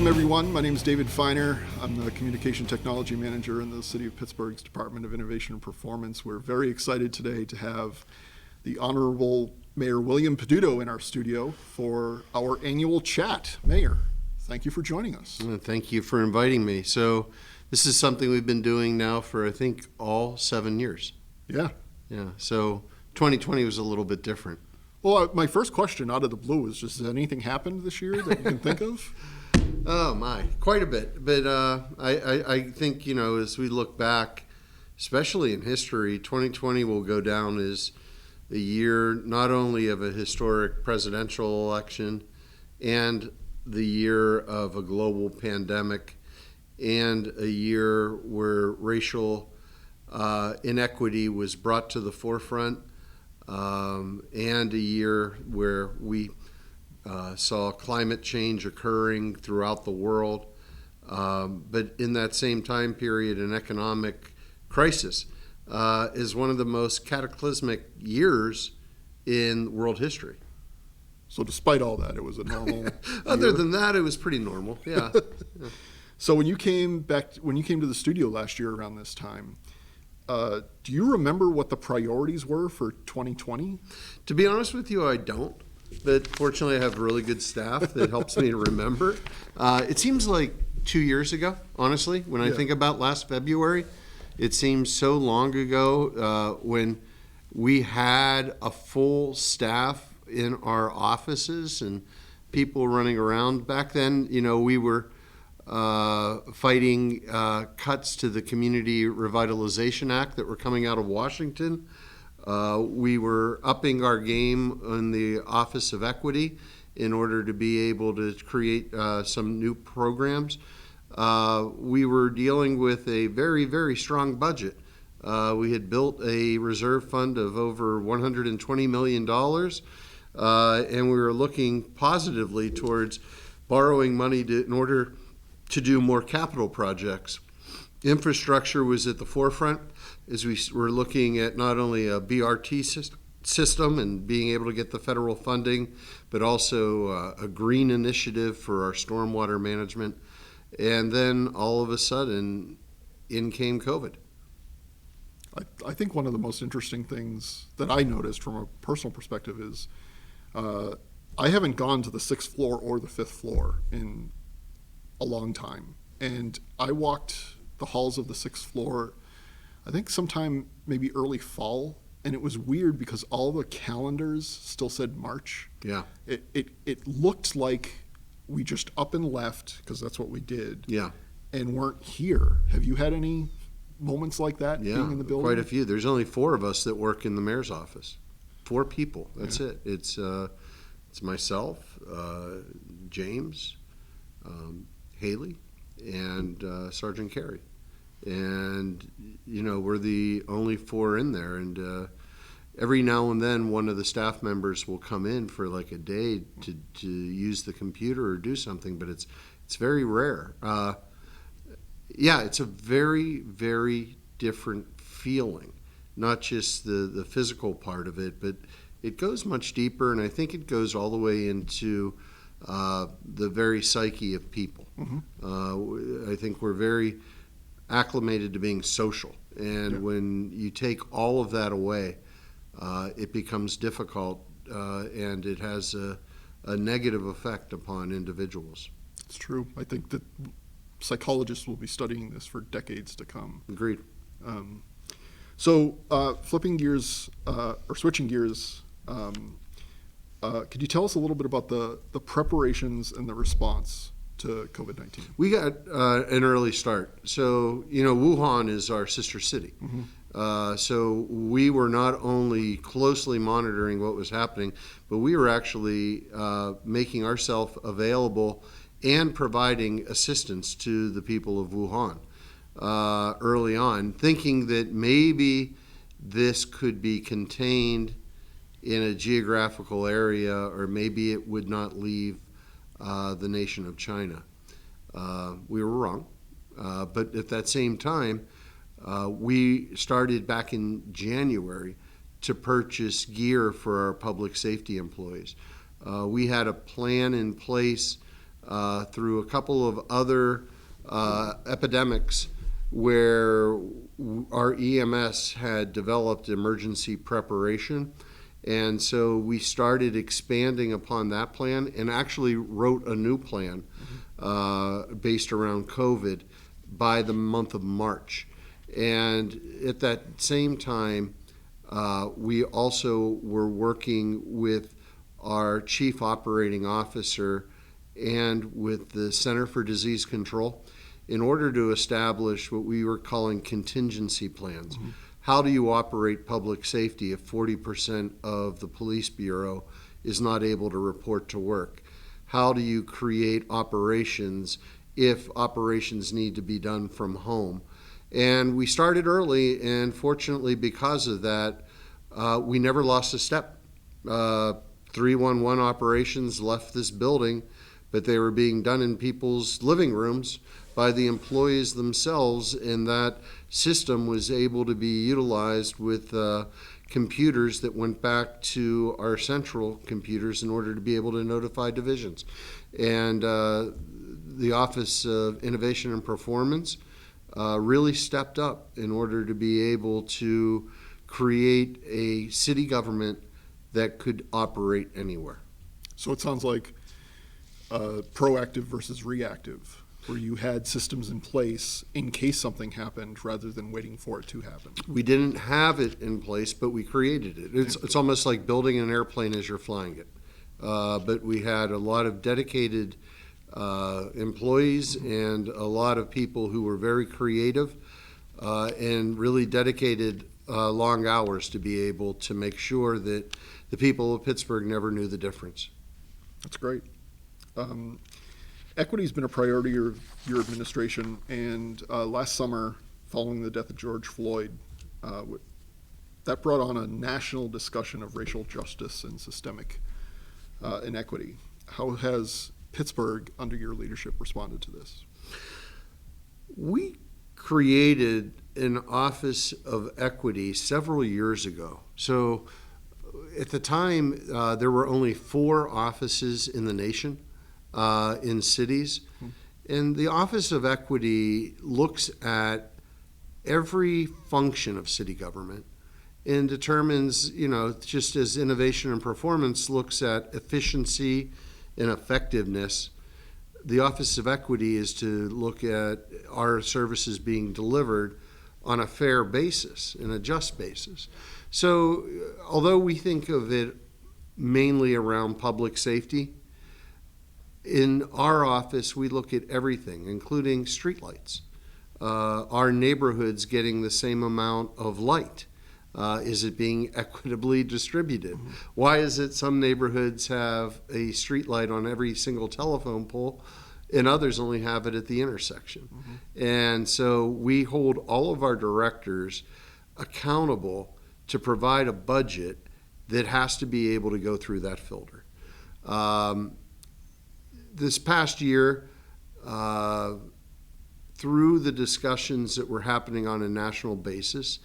Welcome, everyone. My name is David Feiner. I'm the Communication Technology Manager in the City of Pittsburgh's Department of Innovation and Performance. We're very excited today to have the Honorable Mayor William Peduto in our studio for our annual chat. Mayor, thank you for joining us. Thank you for inviting me. So this is something we've been doing now for, I think, all 7 years. Yeah. So 2020 was a little bit different. Well, my first question out of the blue is just, has anything happened this year that you can think of? Oh my, quite a bit. But I think, as we look back, especially in history, 2020 will go down as a year not only of a historic presidential election and the year of a global pandemic and a year where racial inequity was brought to the forefront, and a year where we saw climate change occurring throughout the world, but in that same time period, an economic crisis is one of the most cataclysmic years in world history. So despite all that, it was a normal Other year? than that, it was pretty normal, yeah. So when you came to the studio last year around this time, do you remember what the priorities were for 2020? To be honest with you, I don't. But fortunately, I have really good staff that helps me to remember. It seems like 2 years ago, honestly, when I think about last February. It seems so long ago when we had a full staff in our offices and people running around. Back then, we were fighting cuts to the Community Revitalization Act that were coming out of Washington. We were upping our game in the Office of Equity in order to be able to create some new programs. We were dealing with a very, very strong budget. We had built a reserve fund of over $120 million, and we were looking positively towards borrowing money in order to do more capital projects. Infrastructure was at the forefront as we were looking at not only a BRT system and being able to get the federal funding, but also a green initiative for our stormwater management. And then all of a sudden, in came COVID. I think one of the most interesting things that I noticed from a personal perspective is I haven't gone to the 6th floor or the 5th floor in a long time. And I walked the halls of the 6th floor, I think sometime maybe early fall, and it was weird because all the calendars still said March. Yeah. It looked like we just up and left, because that's what we did, and weren't here. Have you had any moments like that being in the building? Quite a few. There's only 4 of us that work in the mayor's office. 4 people. That's it. It's myself, James, Haley, and Sergeant Carey. And, we're the only 4 in there. And every now and then one of the staff members will come in for like a day to use the computer or do something, but it's very rare. It's a very, very different feeling, not just the physical part of it, but it goes much deeper, and I think it goes all the way into the very psyche of people. Mm-hmm. I think we're very acclimated to being social, and when you take all of that away, it becomes difficult, and it has a negative effect upon individuals. It's true. I think that psychologists will be studying this for decades to come. Agreed. So switching gears, could you tell us a little bit about the preparations and the response to COVID-19? We got an early start. So, Wuhan is our sister city. Mm-hmm. So we were not only closely monitoring what was happening, but we were actually making ourselves available and providing assistance to the people of Wuhan early on, thinking that maybe this could be contained in a geographical area, or maybe it would not leave the nation of China. We were wrong, but at that same time, we started back in January to purchase gear for our public safety employees. We had a plan in place through a couple of other epidemics where our EMS had developed emergency preparation. And so we started expanding upon that plan and actually wrote a new plan based around COVID by the month of March. And at that same time, we also were working with our chief operating officer and with the Center for Disease Control in order to establish what we were calling contingency plans. Mm-hmm. How do you operate public safety if 40% of the police bureau is not able to report to work? How do you create operations if operations need to be done from home? And we started early, and fortunately because of that, we never lost a step. 311 operations left this building, but they were being done in people's living rooms by the employees themselves, and that system was able to be utilized with computers that went back to our central computers in order to be able to notify divisions. And the Office of Innovation and Performance really stepped up in order to be able to create a city government that could operate anywhere. So it sounds like proactive versus reactive, where you had systems in place in case something happened rather than waiting for it to happen. We didn't have it in place, but we created it. It's almost like building an airplane as you're flying it. But we had a lot of dedicated employees and a lot of people who were very creative and really dedicated long hours to be able to make sure that the people of Pittsburgh never knew the difference. That's great. Equity has been a priority of your administration, and last summer, following the death of George Floyd, that brought on a national discussion of racial justice and systemic inequity. How has Pittsburgh, under your leadership, responded to this? We created an Office of Equity several years ago. So at the time, there were only 4 offices in the nation, in cities. And the Office of Equity looks at every function of city government and determines, just as innovation and performance looks at efficiency and effectiveness, the Office of Equity is to look at our services being delivered on a fair basis and a just basis. So although we think of it mainly around public safety, in our office we look at everything, including streetlights. Our neighborhoods getting the same amount of light? Is it being equitably distributed? Mm-hmm. Why is it some neighborhoods have a street light on every single telephone pole and others only have it at the intersection? Mm-hmm. And so we hold all of our directors accountable to provide a budget that has to be able to go through that filter. This past year, through the discussions that were happening on a national basis,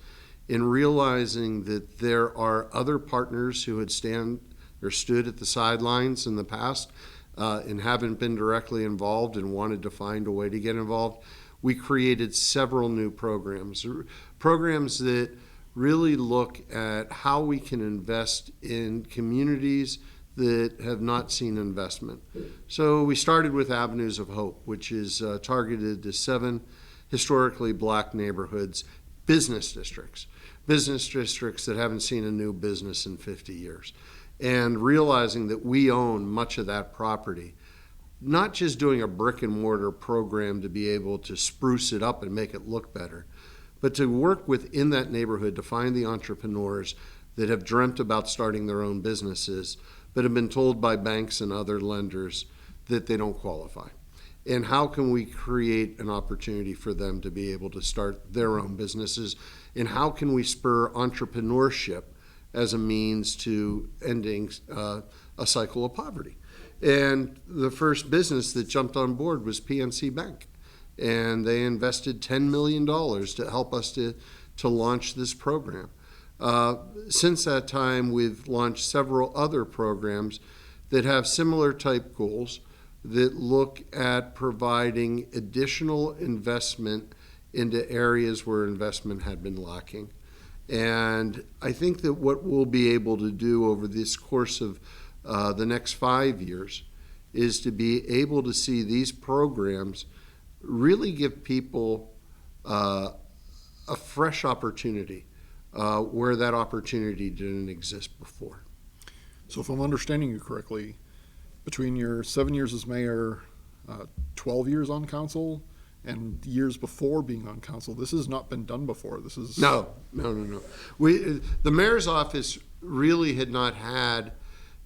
in realizing that there are other partners who had stood at the sidelines in the past and haven't been directly involved and wanted to find a way to get involved, we created several new programs that really look at how we can invest in communities that have not seen investment. So we started with Avenues of Hope, which is targeted to 7 historically black neighborhoods, business districts that haven't seen a new business in 50 years. And realizing that we own much of that property, not just doing a brick and mortar program to be able to spruce it up and make it look better, but to work within that neighborhood to find the entrepreneurs that have dreamt about starting their own businesses, but have been told by banks and other lenders that they don't qualify. And how can we create an opportunity for them to be able to start their own businesses? And how can we spur entrepreneurship as a means to ending a cycle of poverty? And the first business that jumped on board was PNC Bank. And they invested $10 million to help us to launch this program. Since that time, we've launched several other programs that have similar type goals, that look at providing additional investment into areas where investment had been lacking. And I think that what we'll be able to do over this course of the next 5 years is to be able to see these programs really give people a fresh opportunity where that opportunity didn't exist before. So if I'm understanding you correctly, between your 7 years as mayor, 12 years on council, and years before being on council, this has not been done before. This is No. The mayor's office really had not had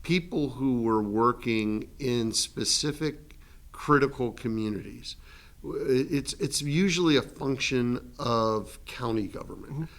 people who were working in specific critical communities. It's usually a function of county government.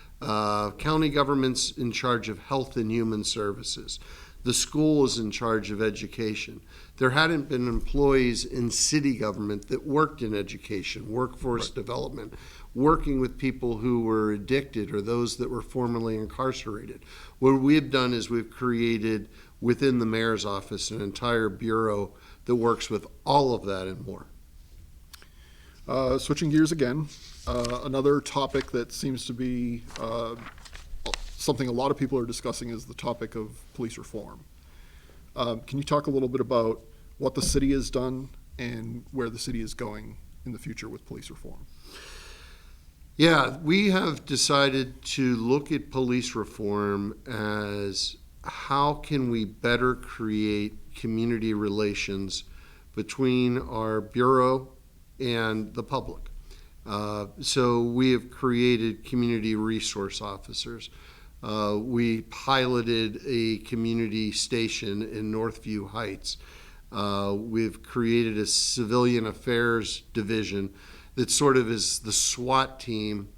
County government's in charge of health and human services. The school is in charge of education. There hadn't been employees in city government that worked in education, workforce development, working with people who were addicted or those that were formerly incarcerated. What we have done is we've created within the mayor's office an entire bureau that works with all of that and more. Switching gears again, another topic that seems to be something a lot of people are discussing is the topic of police reform. Can you talk a little bit about what the city has done and where the city is going in the future with police reform? Yeah, we have decided to look at police reform as how can we better create community relations between our bureau and the public. So we have created community resource officers. We piloted a community station in Northview Heights. We've created a civilian affairs division that sort of is the SWAT team,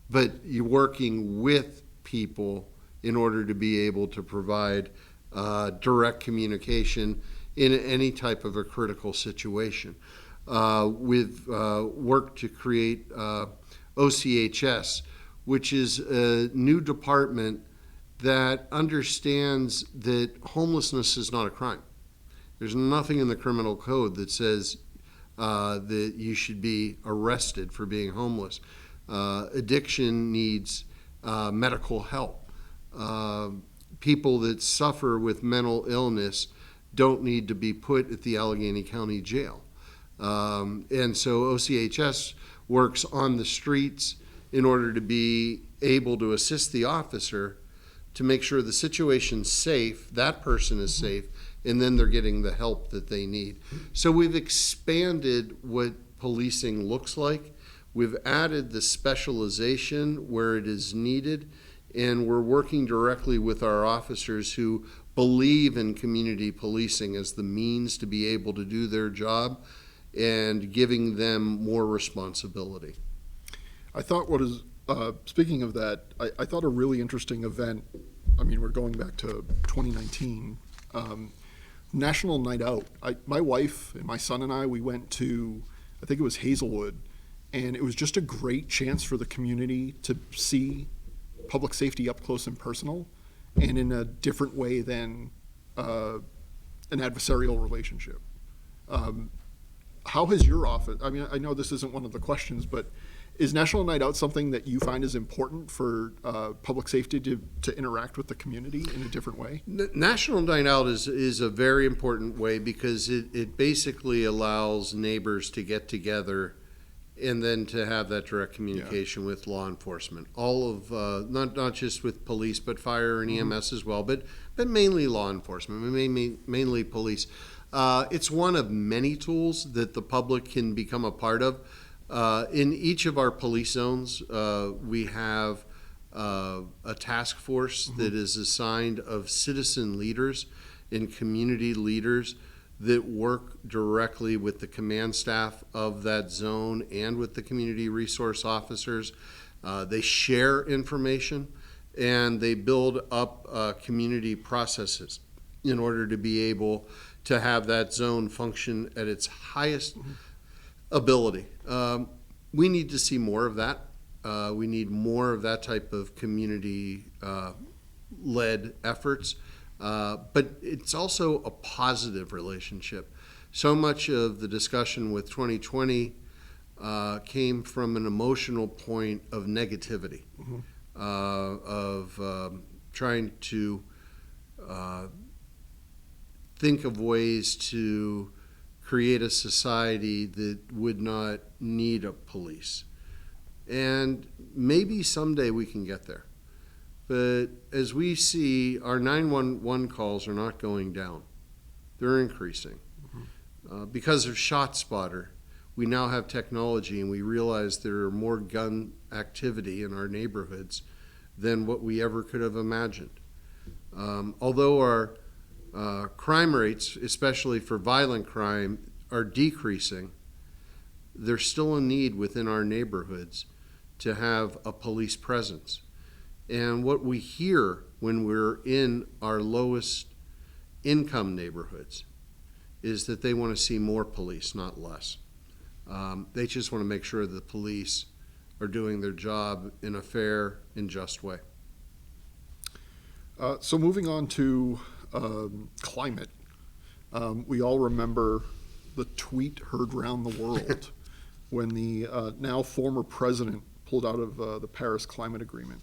but you're working with people in order to be able to provide direct communication in any type of a critical situation. We've worked to create OCHS, which is a new department that understands that homelessness is not a crime. There's nothing in the criminal code that says that you should be arrested for being homeless. Addiction needs medical help. People that suffer with mental illness don't need to be put at the Allegheny County Jail. And so OCHS works on the streets in order to be able to assist the officer to make sure the situation's safe, that person is safe, and then they're getting the help that they need. So we've expanded what policing looks like. We've added the specialization where it is needed, and we're working directly with our officers who believe in community policing as the means to be able to do their job and giving them more responsibility. I thought speaking of that, I thought a really interesting event, I mean, we're going back to 2019, National Night Out. My wife and my son and I, we went to, I think it was Hazelwood, and it was just a great chance for the community to see public safety up close and personal and in a different way than an adversarial relationship. How has your office, I mean, I know this isn't one of the questions, but is National Night Out something that you find is important for public safety to interact with the community in a different way? National Night Out is a very important way because it basically allows neighbors to get together and then to have that direct communication with law enforcement. All of, not just with police, but fire and EMS as well, but mainly law enforcement, mainly police. It's one of many tools that the public can become a part of. In each of our police zones, we have a task force that is assigned of citizen leaders and community leaders that work directly with the command staff of that zone and with the community resource officers. They share information and they build up community processes in order to be able to have that zone function at its highest ability. We need to see more of that. We need more of that type of community led efforts. But it's also a positive relationship. So much of the discussion with 2020 came from an emotional point of negativity, of trying to think of ways to create a society that would not need a police. And maybe someday we can get there. But as we see, our 911 calls are not going down. They're increasing. Because of ShotSpotter, we now have technology and we realize there are more gun activity in our neighborhoods than what we ever could have imagined. Although our crime rates, especially for violent crime, are decreasing, there's still a need within our neighborhoods to have a police presence. And what we hear when we're in our lowest income neighborhoods is that they want to see more police, not less. They just want to make sure that the police are doing their job in a fair and just way. So moving on to climate, we all remember the tweet heard around the world when the now former president pulled out of the Paris Climate Agreement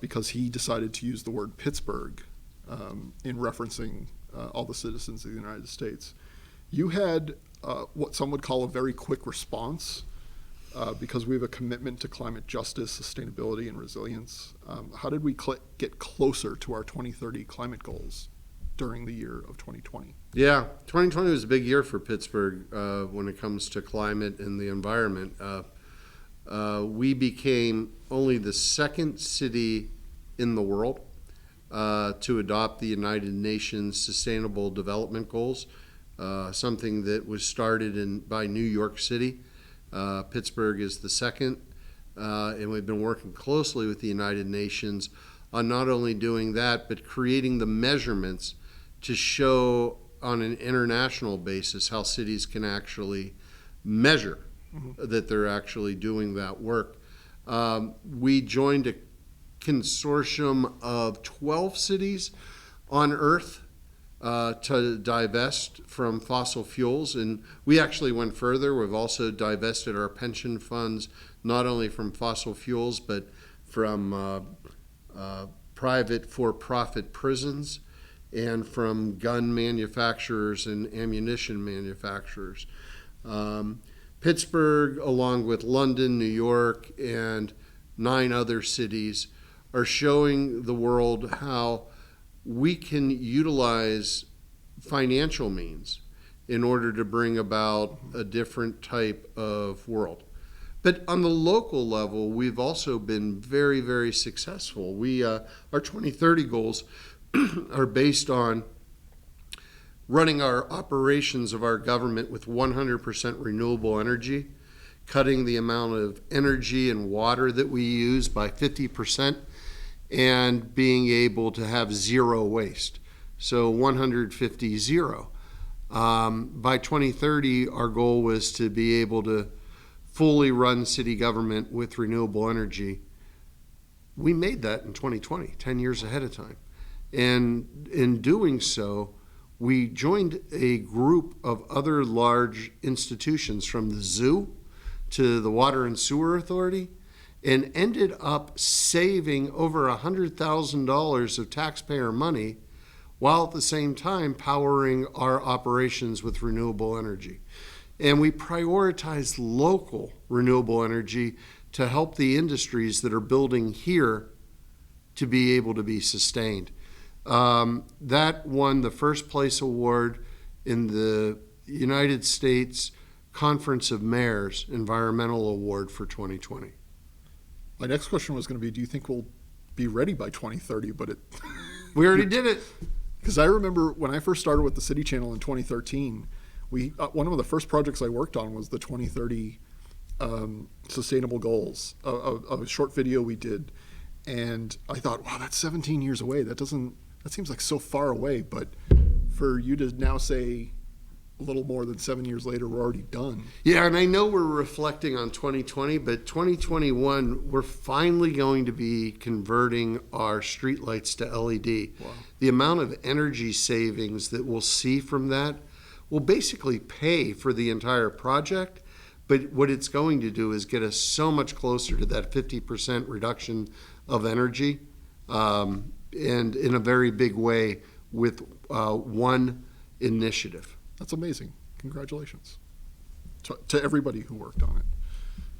because he decided to use the word Pittsburgh in referencing all the citizens of the United States. You had what some would call a very quick response because we have a commitment to climate justice, sustainability, and resilience. How did we get closer to our 2030 climate goals during the year of 2020? Yeah, 2020 was a big year for Pittsburgh when it comes to climate and the environment. We became only the second city in the world to adopt the United Nations Sustainable Development Goals, something that was started by New York City. Pittsburgh is the second, and we've been working closely with the United Nations on not only doing that, but creating the measurements to show on an international basis how cities can actually measure that they're actually doing that work. We joined a consortium of 12 cities on Earth to divest from fossil fuels, and we actually went further. We've also divested our pension funds not only from fossil fuels but from private for-profit prisons and from gun manufacturers and ammunition manufacturers. Pittsburgh, along with London, New York, and 9 other cities, are showing the world how we can utilize financial means in order to bring about a different type of world. But on the local level, we've also been very, very successful. Our 2030 goals are based on running our operations of our government with 100% renewable energy, cutting the amount of energy and water that we use by 50%, and being able to have zero waste. So 150, zero. By 2030, our goal was to be able to fully run city government with renewable energy. We made that in 2020, 10 years ahead of time. And in doing so, we joined a group of other large institutions, from the zoo to the Water and Sewer Authority, and ended up saving over $100,000 of taxpayer money while at the same time powering our operations with renewable energy. And we prioritized local renewable energy to help the industries that are building here to be able to be sustained. That won the first place award in the United States Conference of Mayors Environmental Award for 2020. My next question was going to be, do you think we'll be ready by 2030? But we already did it. Because I remember when I first started with the City Channel in 2013, one of the first projects I worked on was the 2030 sustainable goals, a short video we did. And I thought, wow, that's 17 years away. That seems like so far away. But for you to now say a little more than 7 years later, we're already done. Yeah, and I know we're reflecting on 2020, but 2021, we're finally going to be converting our streetlights to LED. Wow. The amount of energy savings that we'll see from that will basically pay for the entire project. But what it's going to do is get us so much closer to that 50% reduction of energy, and in a very big way with one initiative. That's amazing. Congratulations to everybody who worked on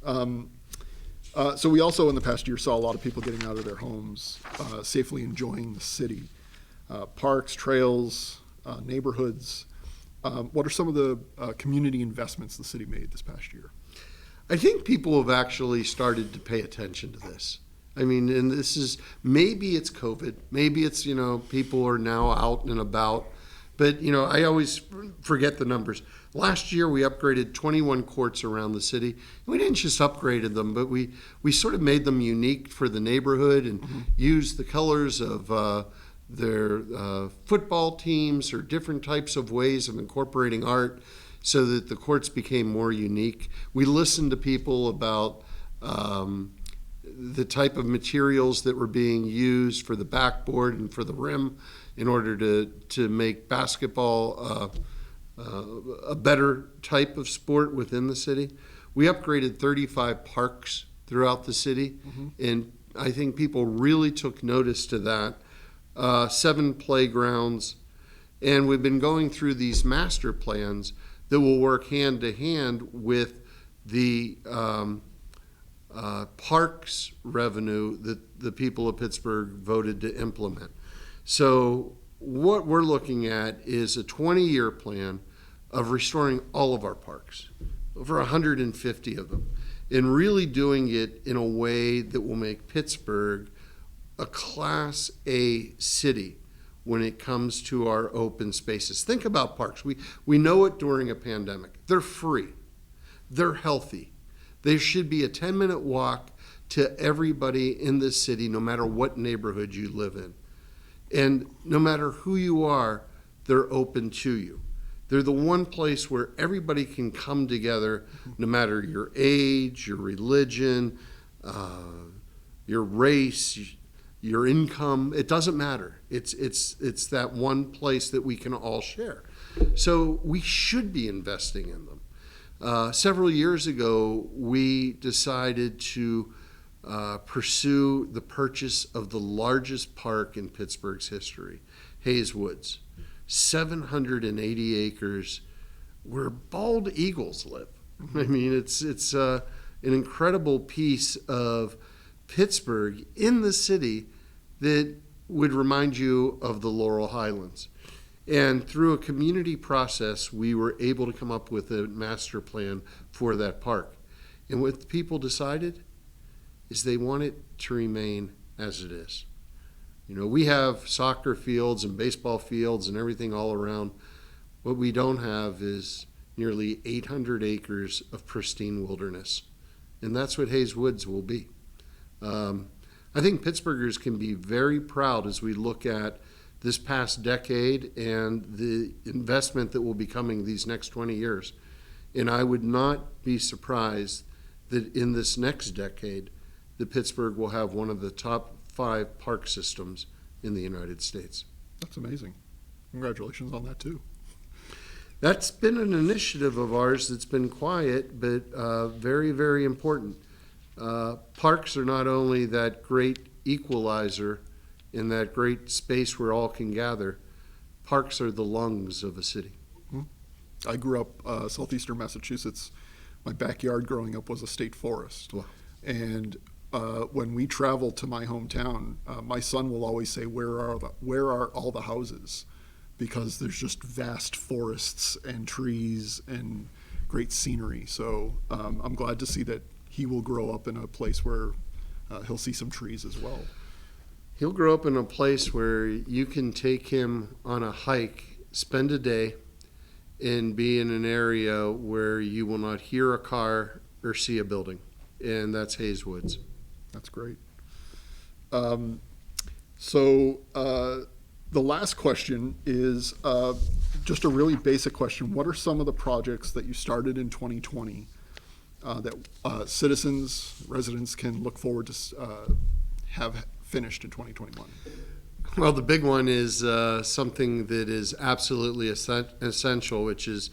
it. So we also, in the past year, saw a lot of people getting out of their homes, safely enjoying the city. Parks, trails, neighborhoods. What are some of the community investments the city made this past year? I think people have actually started to pay attention to this. I mean, and this is, maybe it's COVID, maybe it's, people are now out and about, but, I always forget the numbers. Last year, we upgraded 21 courts around the city. We didn't just upgrade them, but we sort of made them unique for the neighborhood and used the colors of their football teams or different types of ways of incorporating art so that the courts became more unique. We listened to people about the type of materials that were being used for the backboard and for the rim in order to make basketball a better type of sport within the city. We upgraded 35 parks throughout the city, and I think people really took notice to that. 7 playgrounds, and we've been going through these master plans that will work hand to hand with the parks revenue that the people of Pittsburgh voted to implement. So what we're looking at is a 20-year plan of restoring all of our parks, over 150 of them, and really doing it in a way that will make Pittsburgh a Class A city when it comes to our open spaces. Think about parks. We know it during a pandemic. They're free. They're healthy. There should be a 10-minute walk to everybody in this city, no matter what neighborhood you live in. And no matter who you are, they're open to you. They're the one place where everybody can come together, no matter your age, your religion, your race, your income. It doesn't matter. It's that one place that we can all share. So we should be investing in them. Several years ago, we decided to pursue the purchase of the largest park in Pittsburgh's history, Hayes Woods. 780 acres where bald eagles live. I mean, it's an incredible piece of Pittsburgh in the city that would remind you of the Laurel Highlands. And through a community process, we were able to come up with a master plan for that park. And what the people decided is they want it to remain as it is. We have soccer fields and baseball fields and everything all around. What we don't have is nearly 800 acres of pristine wilderness. And that's what Hayes Woods will be. I think Pittsburghers can be very proud as we look at this past decade and the investment that will be coming these next 20 years. And I would not be surprised that in this next decade, that Pittsburgh will have one of the top 5 park systems in the United States. That's amazing. Congratulations on that, too. That's been an initiative of ours that's been quiet, but very, very important. Parks are not only that great equalizer in that great space where all can gather, parks are the lungs of a city. I grew up southeastern Massachusetts. My backyard growing up was a state forest. Wow. And when we travel to my hometown, my son will always say, where are all the houses? Because there's just vast forests and trees and great scenery. So I'm glad to see that he will grow up in a place where he'll see some trees as well. He'll grow up in a place where you can take him on a hike, spend a day, and be in an area where you will not hear a car or see a building. And that's Hayes Woods. That's great. So the last question is just a really basic question. What are some of the projects that you started in 2020 that citizens, residents can look forward to have finished in 2021? Well, the big one is something that is absolutely essential, which is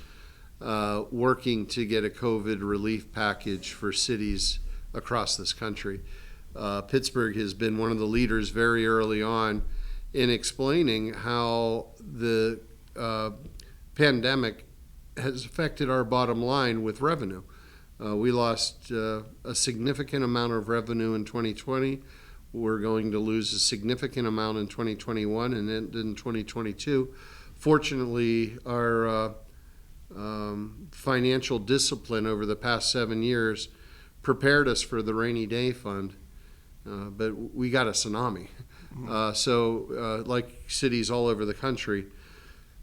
working to get a COVID relief package for cities across this country. Pittsburgh has been one of the leaders very early on in explaining how the pandemic has affected our bottom line with revenue. We lost a significant amount of revenue in 2020. We're going to lose a significant amount in 2021 and then in 2022. Fortunately, our financial discipline over the past 7 years prepared us for the rainy day fund, but we got a tsunami. So like cities all over the country,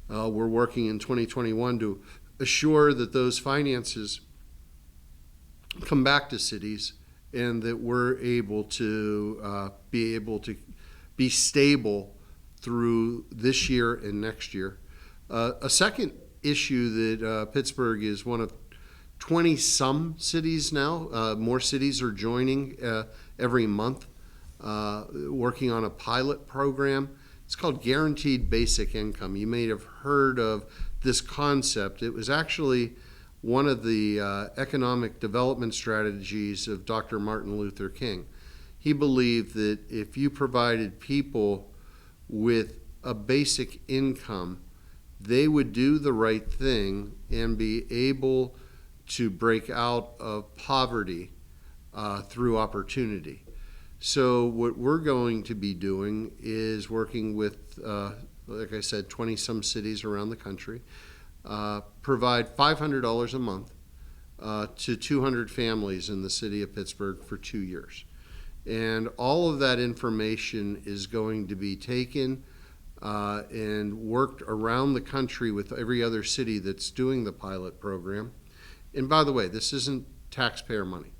we're working in 2021 to assure that those finances come back to cities and that we're able to be stable through this year and next year. A second issue that Pittsburgh is one of 20-some cities now. More cities are joining every month, working on a pilot program. It's called Guaranteed Basic Income. You may have heard of this concept. It was actually one of the economic development strategies of Dr. Martin Luther King. He believed that if you provided people with a basic income, they would do the right thing and be able to break out of poverty through opportunity. So what we're going to be doing is working with, like I said, 20-some cities around the country, provide $500 a month to 200 families in the city of Pittsburgh for 2 years. And all of that information is going to be taken and worked around the country with every other city that's doing the pilot program. And by the way, this isn't taxpayer money.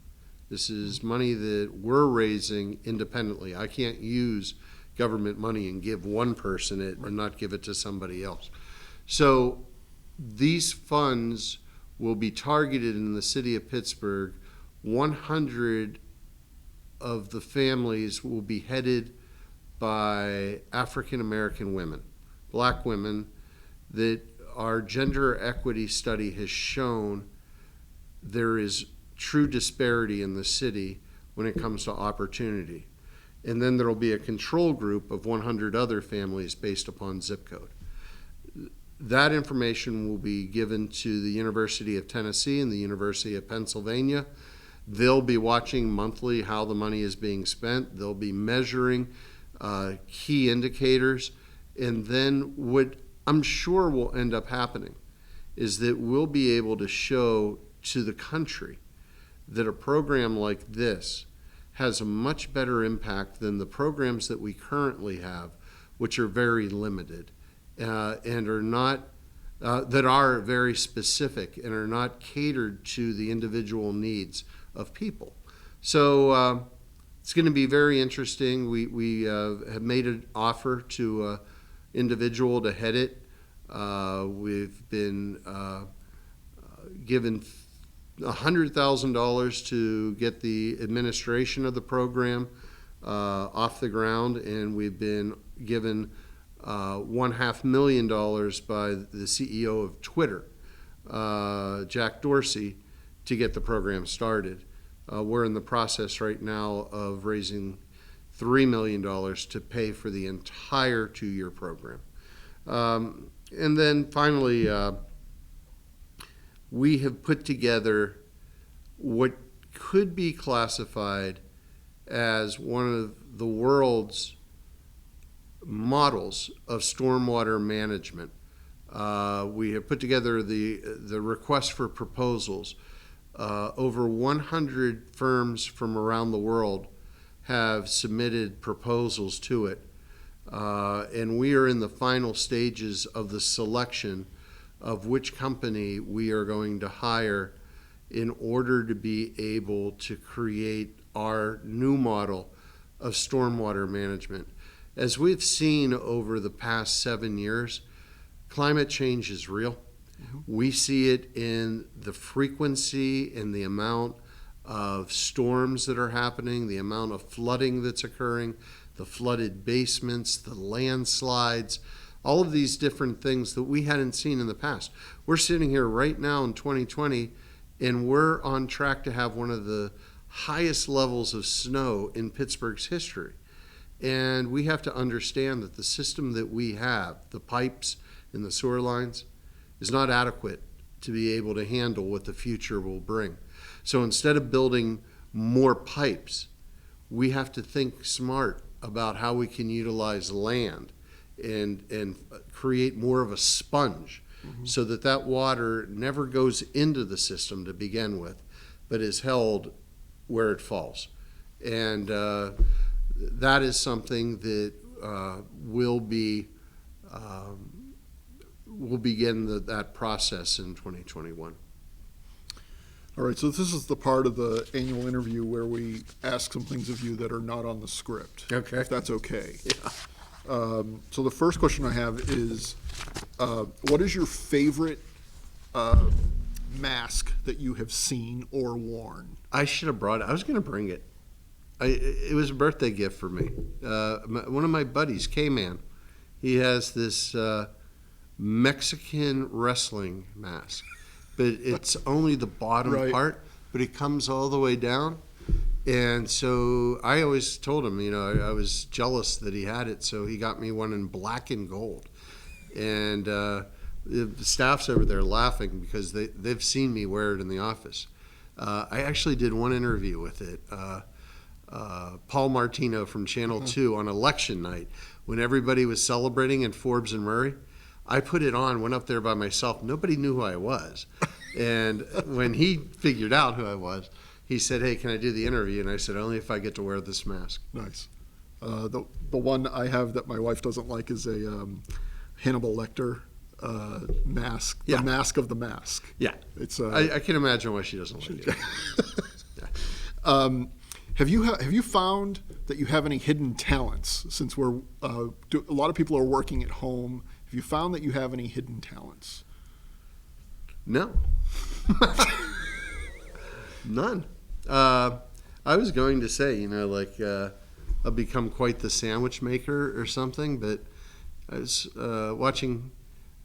This is money that we're raising independently. I can't use government money and give one person it and not give it to somebody else. So these funds will be targeted in the city of Pittsburgh. 100 of the families will be headed by African American women, black women, that our gender equity study has shown there is true disparity in the city when it comes to opportunity. And then there will be a control group of 100 other families based upon zip code. That information will be given to the University of Tennessee and the University of Pennsylvania. They'll be watching monthly how the money is being spent. They'll be measuring key indicators. And then what I'm sure will end up happening is that we'll be able to show to the country that a program like this has a much better impact than the programs that we currently have, which are very limited and are not, that are very specific and are not catered to the individual needs of people. So it's going to be very interesting. We have made an offer to an individual to head it. We've been given $100,000 to get the administration of the program off the ground, and we've been given $500,000 by the CEO of Twitter, Jack Dorsey, to get the program started. We're in the process right now of raising $3 million to pay for the entire 2-year program. And then finally, we have put together what could be classified as one of the world's models of stormwater management. We have put together the request for proposals. Over 100 firms from around the world have submitted proposals to it. And we are in the final stages of the selection of which company we are going to hire in order to be able to create our new model of stormwater management. As we've seen over the past 7 years, climate change is real. We see it in the frequency and the amount of storms that are happening, the amount of flooding that's occurring, the flooded basements, the landslides, all of these different things that we hadn't seen in the past. We're sitting here right now in 2020, and we're on track to have one of the highest levels of snow in Pittsburgh's history. And we have to understand that the system that we have, the pipes and the sewer lines, is not adequate to be able to handle what the future will bring. So instead of building more pipes, we have to think smart about how we can utilize land and create more of a sponge, so that that water never goes into the system to begin with, but is held where it falls. And that is something that will begin that process in 2021. All right, so this is the part of the annual interview where we ask some things of you that are not on the script. Okay. If that's okay. Yeah. So the first question I have is, what is your favorite mask that you have seen or worn? I should have brought it. I was going to bring it. It was a birthday gift for me. One of my buddies, K-Man, he has this Mexican wrestling mask, but it's only the bottom Right. part, but it comes all the way down. And so I always told him, I was jealous that he had it, so he got me one in black and gold. And the staff's over there laughing because they've seen me wear it in the office. I actually did one interview with it. Paul Martino from Channel 2 on election night, when everybody was celebrating in Forbes and Murray. I put it on, went up there by myself. Nobody knew who I was. And when he figured out who I was, he said, "Hey, can I do the interview?" And I said, "Only if I get to wear this mask." Nice. The one I have that my wife doesn't like is a Hannibal Lecter mask. Yeah. The mask of the mask. Yeah. It's I can imagine why she doesn't like it. Have you found that you have any hidden talents? Since a lot of people are working at home, have you found that you have any hidden talents? No. None. I was going to say, I'll become quite the sandwich maker or something, but I was watching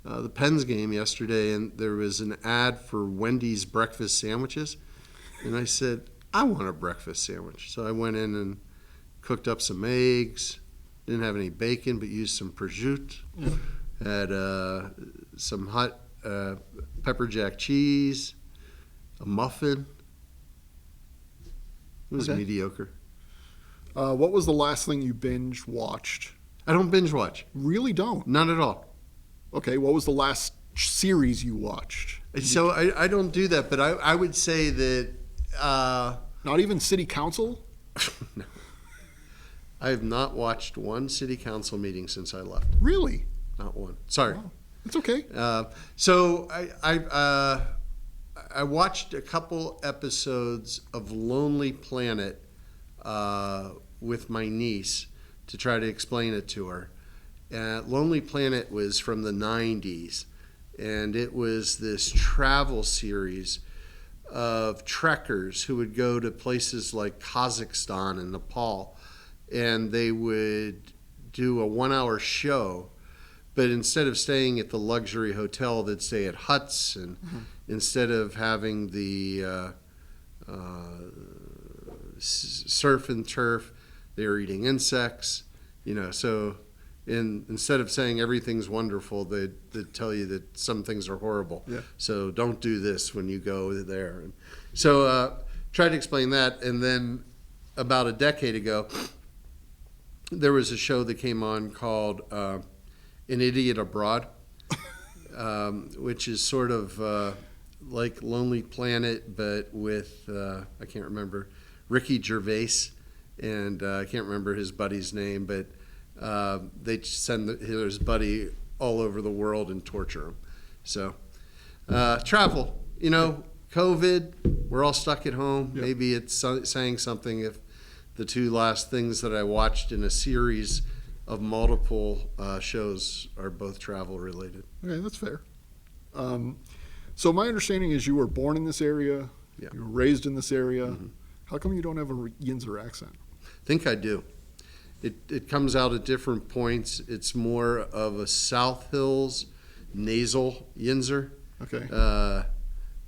the Pens game yesterday, and there was an ad for Wendy's breakfast sandwiches, and I said, I want a breakfast sandwich. So I went in and cooked up some eggs, didn't have any bacon, but used some prosciutto, had some hot pepper jack cheese, a muffin. It was mediocre. What was the last thing you binge watched? I don't binge watch. Really don't? Not at all. Okay, what was the last series you watched? So I don't do that, but I would say that... Not even city council? No. I have not watched one city council meeting since I left. Really? Not one. Sorry. Wow. It's okay. So I watched a couple episodes of Lonely Planet with my niece to try to explain it to her. Lonely Planet was from the 90s, and it was this travel series of trekkers who would go to places like Kazakhstan and Nepal, and they would do a 1-hour show, but instead of staying at the luxury hotel, they'd stay at huts, and instead of having the surf and turf, they were eating insects, so instead of saying everything's wonderful, they'd tell you that some things are horrible. Yeah. So don't do this when you go there. And so tried to explain that, and then about a decade ago, there was a show that came on called An Idiot Abroad, which is sort of like Lonely Planet, but with, I can't remember, Ricky Gervais, and I can't remember his buddy's name, but they send his buddy all over the world and torture him. So travel, COVID, we're all stuck at home. Yep. Maybe it's saying something if the two last things that I watched in a series of multiple shows are both travel related. Okay, that's fair. So my understanding is you were born in this area, Yeah. you were raised in this area. How come you don't have a Yinzer accent? I think I do. it comes out at different points. It's more of a South Hills nasal Yinzer. Okay.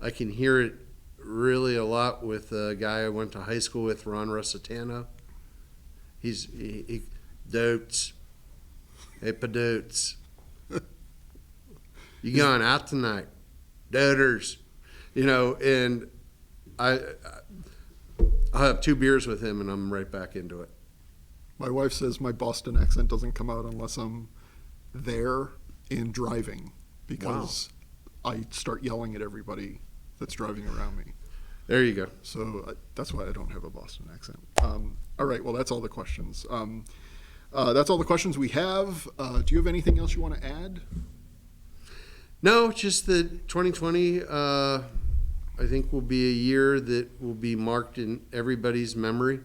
I can hear it really a lot with a guy I went to high school with, Ron Rossitano. He dotes. Hey, Peduto. You going out tonight? Doters. And I'll have 2 beers with him and I'm right back into it. My wife says my Boston accent doesn't come out unless I'm there and driving, because I start yelling at everybody that's driving around me. There you go. So that's why I don't have a Boston accent. All right, well, that's all the questions. That's all the questions we have. Do you have anything else you want to add? No, just that 2020, I think, will be a year that will be marked in everybody's memory.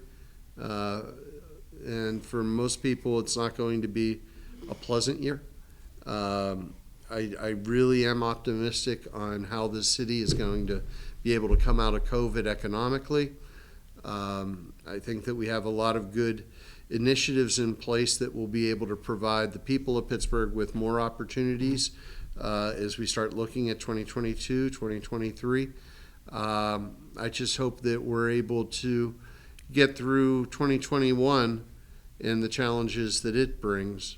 And for most people, it's not going to be a pleasant year. I really am optimistic on how this city is going to be able to come out of COVID economically. I think that we have a lot of good initiatives in place that will be able to provide the people of Pittsburgh with more opportunities as we start looking at 2022, 2023. I just hope that we're able to get through 2021 and the challenges that it brings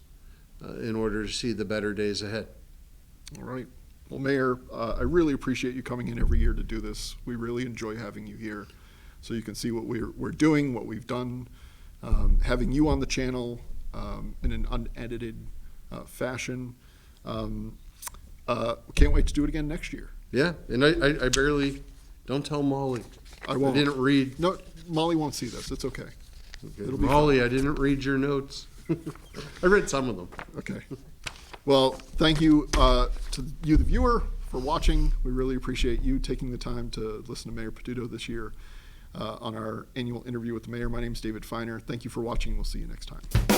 in order to see the better days ahead. All right. Well, Mayor, I really appreciate you coming in every year to do this. We really enjoy having you here so you can see what we're doing, what we've done. Having you on the channel in an unedited fashion. Can't wait to do it again next year. Yeah, and I barely, don't tell Molly. I won't. I didn't read. No, Molly won't see this. It's okay. It'll be Molly, fine. I didn't read your notes. I read some of them. Okay. Well, thank you to you, the viewer, for watching. We really appreciate you taking the time to listen to Mayor Peduto this year on our annual interview with the mayor. My name is David Feiner. Thank you for watching. We'll see you next time.